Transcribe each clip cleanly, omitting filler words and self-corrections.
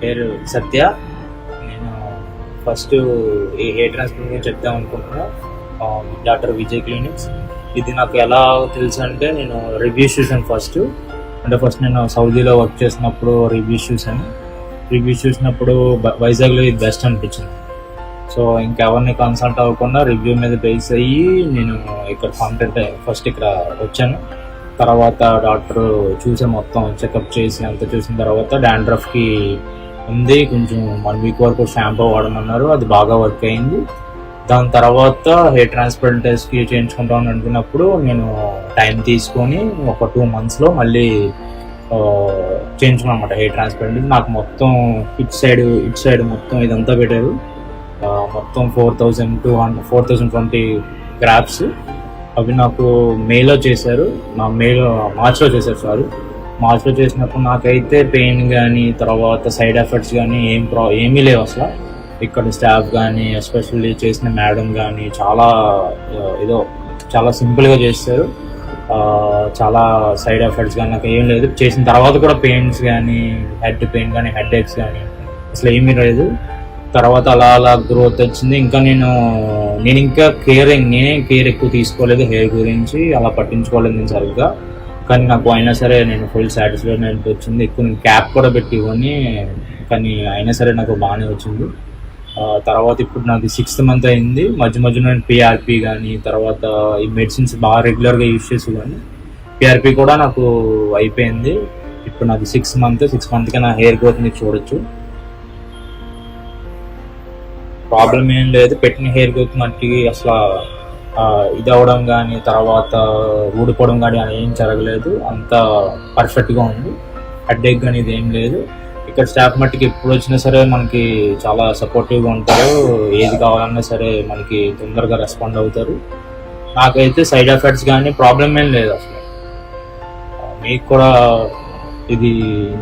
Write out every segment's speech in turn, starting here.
పేరు సత్య. నేను ఫస్ట్ ఈ హెయిర్ ట్రాన్స్ప్లాంట్ గురించి చెప్దాం అనుకుంటున్నా. Doctor Vijay clinics. ఇది నాకు ఎలా తెలుసు అంటే, నేను రివ్యూస్ చూసాను ఫస్ట్ నేను సౌదీలో వర్క్ చేసినప్పుడు రివ్యూస్ చూసినప్పుడు వైజాగ్లో ఇది బెస్ట్ అనిపించింది. సో ఇంకెవరిని కన్సల్ట్ అవ్వకుండా రివ్యూ మీద బేస్ అయ్యి నేను ఇక్కడ ఫస్ట్ ఇక్కడ వచ్చాను. తర్వాత డాక్టర్ చూసి మొత్తం చెకప్ చేసి అంత చూసిన తర్వాత డాండ్రఫ్కి ఉంది, కొంచెం 1 వీక్ వరకు షాంపూ వాడమన్నారు. అది బాగా వర్క్ అయింది. దాని తర్వాత హెయిర్ ట్రాన్స్ప్లాంటేషన్కి చేయించుకుంటామని అనుకున్నప్పుడు నేను టైం తీసుకొని ఒక 2 monthsలో మళ్ళీ చేయించుకున్నాను అన్నమాట హెయిర్ ట్రాన్స్ప్లాంట్. నాకు మొత్తం ఇట్ సైడ్ మొత్తం ఇదంతా పెట్టారు. మొత్తం 4,20 గ్రాఫ్స్. అవి నాకు మేలో చేశారు. మార్చ్లో చేశారు. మార్చ్లో చేసినప్పుడు నాకైతే పెయిన్ కానీ తర్వాత సైడ్ ఎఫెక్ట్స్ కానీ ఏమీ లేవు అసలు. ఇక్కడ స్టాఫ్ కానీ ఎస్పెషల్లీ చేసిన మేడం కానీ చాలా సింపుల్గా చేస్తారు. చాలా సైడ్ ఎఫెక్ట్స్ కానీ నాకు ఏం లేదు. చేసిన తర్వాత కూడా పెయిన్స్ కానీ హెడ్ పెయిన్ కానీ హెడ్ ఏక్స్ కానీ అసలు ఏమీ లేదు. తర్వాత అలా గ్రోత్ వచ్చింది. ఇంకా నేను ఇంకా కేర్ ఎక్కువ తీసుకోలేదు హెయిర్ గురించి, అలా పట్టించుకోలేదు నేను సరిగ్గా. కానీ నాకు అయినా సరే నేను ఫుల్ సాటిస్ఫైడ్ వచ్చింది. ఎక్కువ నేను క్యాప్ కూడా పెట్టి ఇవ్వని, కానీ అయినా సరే నాకు బాగానే వచ్చింది. తర్వాత ఇప్పుడు నాది 6th month అయింది. మధ్యలో నేను పిఆర్పి కానీ తర్వాత ఈ మెడిసిన్స్ బాగా రెగ్యులర్గా యూజ్ చేసి కానీ పిఆర్పి కూడా నాకు అయిపోయింది. ఇప్పుడు నాది 6th monthకి నా హెయిర్ గ్రోత్ మీరు చూడొచ్చు. ప్రాబ్లం ఏం లేదు. పెట్టిన హెయిర్ గ్రోత్ మట్టికి అసలు ఇది అవ్వడం కానీ తర్వాత ఊడిపోవడం కానీ అని ఏం జరగలేదు. అంత పర్ఫెక్ట్గా ఉంది. హెడ్ఏక్ కానీ ఇది ఏం లేదు. ఇక్కడ స్టాఫ్ మట్టికి ఎప్పుడు వచ్చినా సరే మనకి చాలా సపోర్టివ్గా ఉంటారు. ఏది కావాలన్నా సరే మనకి తొందరగా రెస్పాండ్ అవుతారు. నాకైతే సైడ్ ఎఫెక్ట్స్ కానీ ప్రాబ్లం ఏం లేదు అసలు. మీకు కూడా ఇది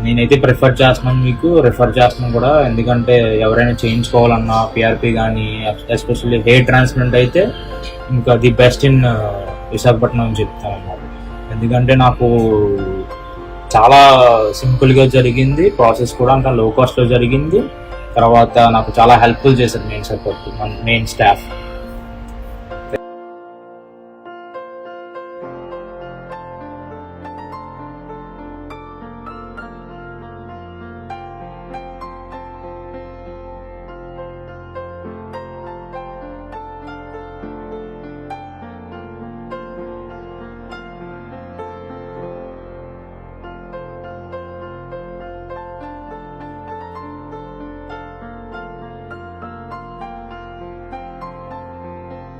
నేనైతే రిఫర్ చేస్తున్నాను కూడా. ఎందుకంటే ఎవరైనా చేయించుకోవాలన్నా పిఆర్పి కానీ ఎస్పెషల్లీ హెయిర్ ట్రాన్స్ప్లాంట్ అయితే ఇంకా ది బెస్ట్ ఇన్ విశాఖపట్నం అని చెప్తాను అన్నమాట. ఎందుకంటే నాకు చాలా సింపుల్గా జరిగింది ప్రాసెస్ కూడా, లో కాస్ట్లో జరిగింది. తర్వాత నాకు చాలా హెల్ప్ఫుల్ చేశారు మెయిన్ స్టాఫ్.